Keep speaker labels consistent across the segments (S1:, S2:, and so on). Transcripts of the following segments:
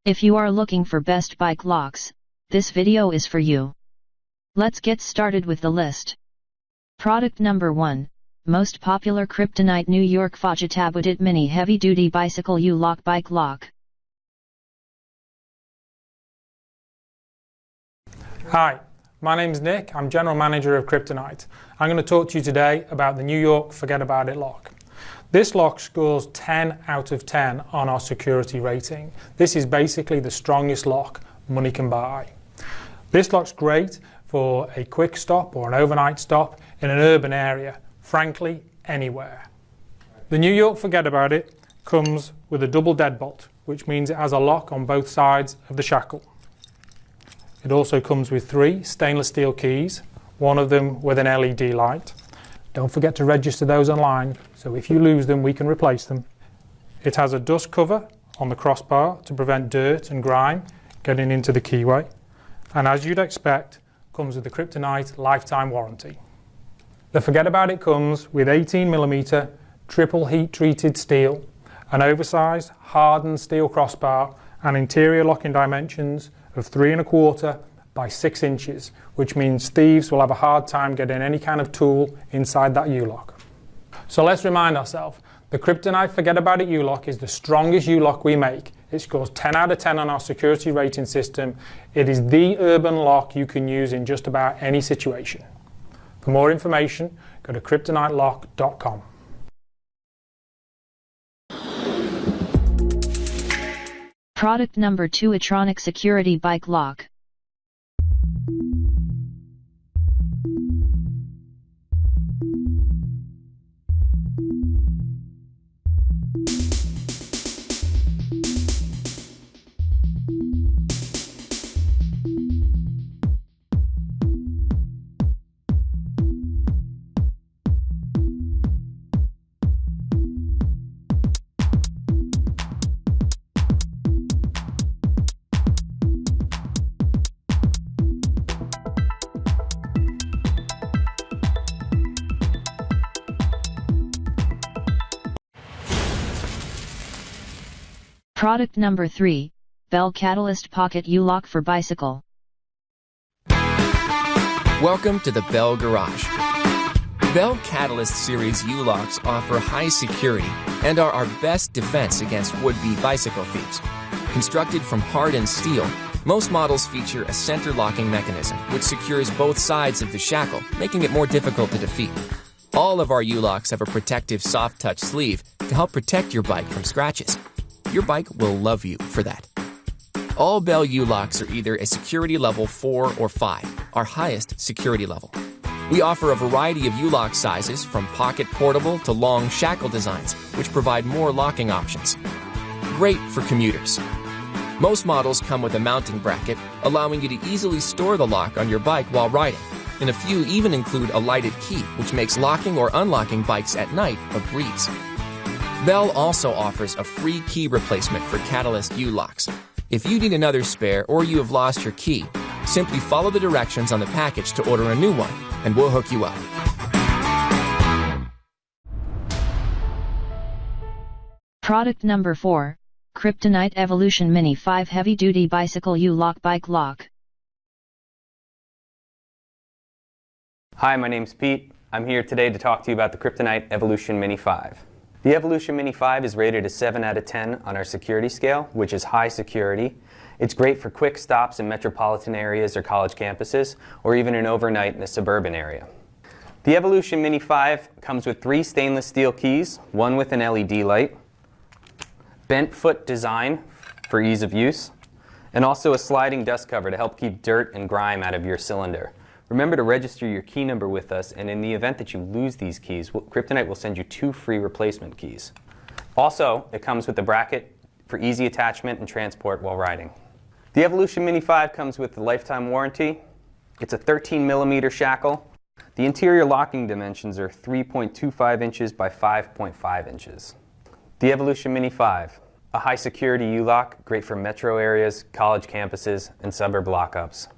S1: If you are looking for best bike locks, this video is for you. Let's get started with the list. Product number 1, most popular Kryptonite New York Fahgettaboudit Mini Heavy Duty Bicycle U-Lock Bike Lock.
S2: Hi, my name's Nick, I'm General Manager of Kryptonite. I'm going to talk to you today about the New York Fahgettaboudit lock. This lock scores 10 out of 10 on our security rating. This is basically the strongest lock money can buy. This lock's great for a quick stop or an overnight stop in an urban area, frankly, anywhere. The New York Fahgettaboudit comes with a double deadbolt, which means it has a lock on both sides of the shackle. It also comes with 3 stainless steel keys, one of them with an LED light. Don't forget to register those online, so if you lose them, we can replace them. It has a dust cover on the crossbar to prevent dirt and grime getting into the keyway. And as you'd expect, comes with the Kryptonite lifetime warranty. The Fahgettaboudit comes with 18mm triple heat treated steel, an oversized hardened steel crossbar and interior locking dimensions of 3¼ by 6 inches, which means thieves will have a hard time getting any kind of tool inside that U-lock. So let's remind ourselves, the Kryptonite Fahgettaboudit U-lock is the strongest U-lock we make. It scores 10 out of 10 on our security rating system. It is the urban lock you can use in just about any situation. For more information, go to kryptonitelock.com.
S1: Product number 2, Etronic Security Bike Lock. Product number 3, Bell Catalyst Pocket U-Lock for Bicycle.
S3: Welcome to the Bell Garage. Bell Catalyst Series U-Locks offer high security and are our best defense against would-be bicycle thieves. Constructed from hardened steel, most models feature a center locking mechanism which secures both sides of the shackle, making it more difficult to defeat. All of our U-Locks have a protective soft touch sleeve to help protect your bike from scratches. Your bike will love you for that. All Bell U-Locks are either a security level 4 or 5, our highest security level. We offer a variety of U-Lock sizes from pocket portable to long shackle designs, which provide more locking options. Great for commuters. Most models come with a mounting bracket, allowing you to easily store the lock on your bike while riding, and a few even include a lighted key, which makes locking or unlocking bikes at night a breeze. Bell also offers a free key replacement for Catalyst U-Locks. If you need another spare or you have lost your key, simply follow the directions on the package to order a new one, and we'll hook you up.
S1: Product number 4, Kryptonite Evolution Mini 5 Heavy Duty Bicycle U-Lock Bike Lock.
S4: Hi, my name's Pete. I'm here today to talk to you about the Kryptonite Evolution Mini 5. The Evolution Mini 5 is rated a 7 out of 10 on our security scale, which is high security. It's great for quick stops in metropolitan areas or college campuses, or even an overnight in a suburban area. The Evolution Mini 5 comes with 3 stainless steel keys, one with an LED light, bent foot design for ease of use, and also a sliding dust cover to help keep dirt and grime out of your cylinder. Remember to register your key number with us, and in the event that you lose these keys, Kryptonite will send you 2 free replacement keys. Also, it comes with a bracket for easy attachment and transport while riding. The Evolution Mini 5 comes with a lifetime warranty. It's a 13mm shackle. The interior locking dimensions are 3.25 inches by 5.5 inches. The Evolution Mini 5, a high security U-Lock, great for metro areas, college campuses, and suburb lockups.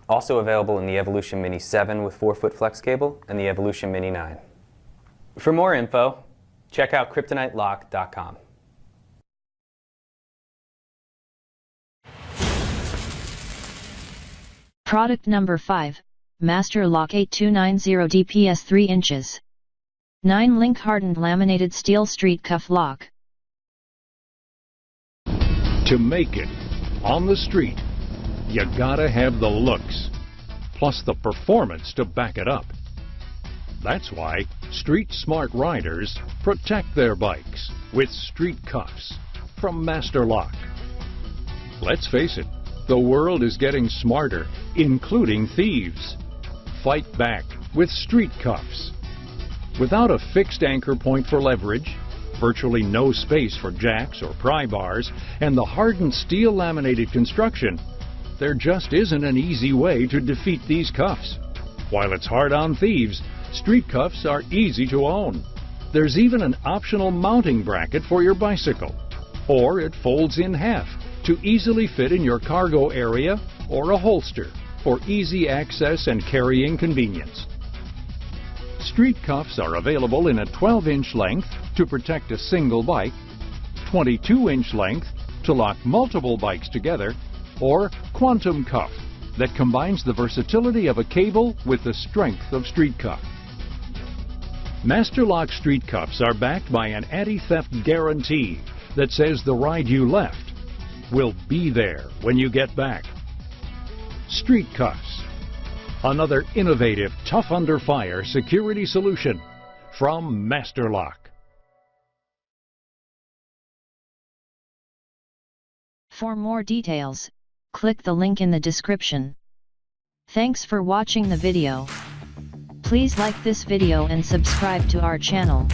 S4: Also available in the Evolution Mini 7 with 4-foot flex cable and the Evolution Mini 9. For more info, check out kryptonitelock.com.
S1: Product number 5, Master Lock 8290 DPS 3 inches. 9-link hardened laminated steel street cuff lock.
S5: To make it on the street, you gotta have the looks, plus the performance to back it up. That's why street smart riders protect their bikes with street cuffs from Master Lock. Let's face it, the world is getting smarter, including thieves. Fight back with street cuffs. Without a fixed anchor point for leverage, virtually no space for jacks or pry bars, and the hardened steel laminated construction, there just isn't an easy way to defeat these cuffs. While it's hard on thieves, street cuffs are easy to own. There's even an optional mounting bracket for your bicycle, or it folds in half to easily fit in your cargo area or a holster for easy access and carrying convenience. Street cuffs are available in a 12-inch length to protect a single bike, 22-inch length to lock multiple bikes together, or quantum cuff that combines the versatility of a cable with the strength of street cuff. Master Lock street cuffs are backed by an anti-theft guarantee that says the ride you left will be there when you get back. Street cuffs, another innovative, tough under fire security solution from Master Lock.
S1: For more details, click the link in the description. Thanks for watching the video. Please like this video and subscribe to our channel.